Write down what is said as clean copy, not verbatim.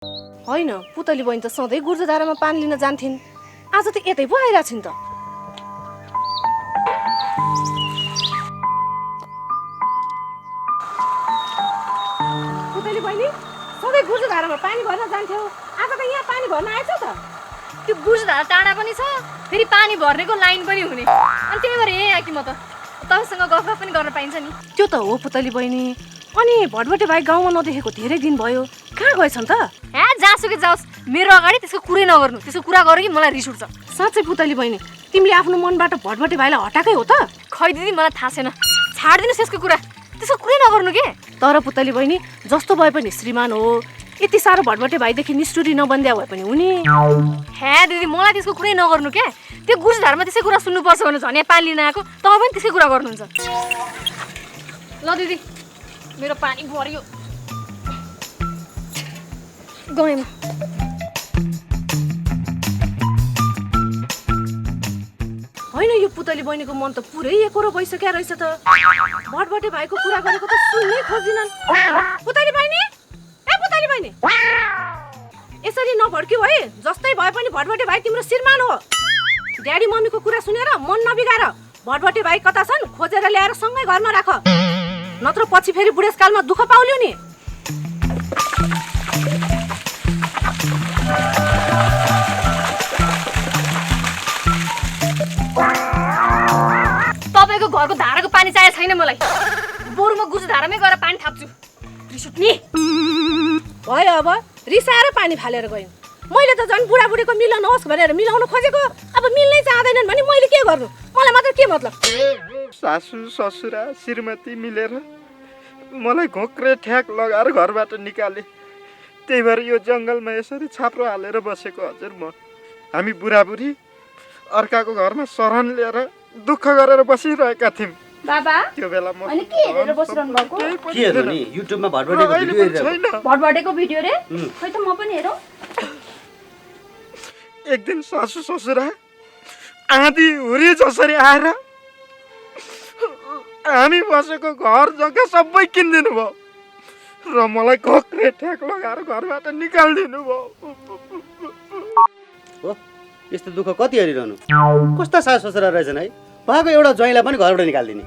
होइन, पुतली बहिनी त सधैँ गुर्जोधारामा पानी लिन जान्थिन्। आज त यतै पो आइरा छिन् त। पुतली बहिनी सधैँ गुर्जोधारामा पानी भर्न जान्थ्यौ, आज त यहाँ पानी भर्न आएछ त। त्यो गुर्जोधारा टाढा पनि छ, फेरि पानी भर्नेको लाइन पनि हुने, अनि त्यही भएर यहीँ आएँ कि म त। तपाईँसँग गफ पनि गर्न पाइन्छ नि। त्यो त हो पुतली बहिनी। अनि भटभटे भाइ गाउँमा नदेखेको धेरै दिन भयो, कहाँ गएछन् त? जहाँसुकै जाओस्, मेरो अगाडि त्यसको कुरै नगर्नु। त्यसको कुरा गर्यो कि मलाई रिस उठ्छ। साँच्चै पुतली बहिनी, तिमीले आफ्नो मनबाट भटभटे भाइलाई हटाएकै हो त? खै दिदी, मलाई थाहा छैन। छाडिदिनुहोस् त्यसको कुरा, त्यसको कुरै नगर्नु के। तर पुतली बहिनी, जस्तो भए पनि श्रीमान हो, यति साह्रो भटभटे भाइदेखि निष्ठुरी नबन्द्या भए पनि हुने। दिदी, मलाई त्यसको कुरै नगर्नु के। त्यो गुर्जोधारामा त्यसै कुरा सुन्नुपर्छ भने झन् यहाँ पानी लिन आएको, तपाईँ पनि त्यसै कुरा गर्नुहुन्छ। ल दिदी, मेरो पानी भरियो, गएँ म। होइन, यो पुतली बहिनीको मन त पुरै एकरो भइसक्यो रहेछ त। भटभटे भाइको कुरा गरेको त सुन्नै खोज्दिनन्। पुतली बहिनी, ए पुतली बहिनी, यसरी नभड्क्यौ है। जस्तै भए पनि भटभटे भाइ तिम्रो श्रीमान हो। ड्याडी मम्मीको कुरा सुनेर मन नबिगार। भटभटे भाइ कता छन् खोजेर ल्याएर सँगै घरमा राख, नत्र पछि फेरि बुढेसकालमा दुःख पाउल्यौ नि। तपाईँको घरको धाराको पानी चाहिएको छैन मलाई। बरु म गुर्जोधारामै गएर पानी थाप्छु। रिस उठ्ने भयो, अब रिसाएर पानी फालेर गयौँ। मैले त झन् बुढाबुढीको मिलन होस् भनेर मिलाउन खोजेको, अब मिल्नै चाहँदैनन् भने मैले के गर्नु? मलाई मात्र के मतलब? सासू ससुरा श्रीमती मिलेर मलाई घोक्रे ठ्याक लगाएर घरबाट निकाले। त्यही भएर यो जङ्गलमा यसरी छाप्रो हालेर बसेको हजुर म। हामी बुढाबुढी अर्काको घरमा शरण लिएर दुःख गरेर बसिरहेका थियौँ। बाबा, त्यो बेला म अनि के हेरेर बसिरहनु भएको? के हेर्नु नि? युट्युबमा भटभटेको भिडियो हेरेर। भटभटेको भिडियो रे? खै त म पनि हेरौँ। एक दिन सासू ससुरा आँधी हुरी जसरी आएर हामी बसेको घर जग्गा सबै किनिदिनु भयो र मलाई घोक्रे ठ्याक लगाएर घरबाट निकालिदिनु भयो। हो, यस्तो दुःख कति हेरिरहनु? कस्ता सास ससुरा रहेछन् है। उहाँको एउटा ज्वाइँलाई पनि घरबाट निकालिदिने।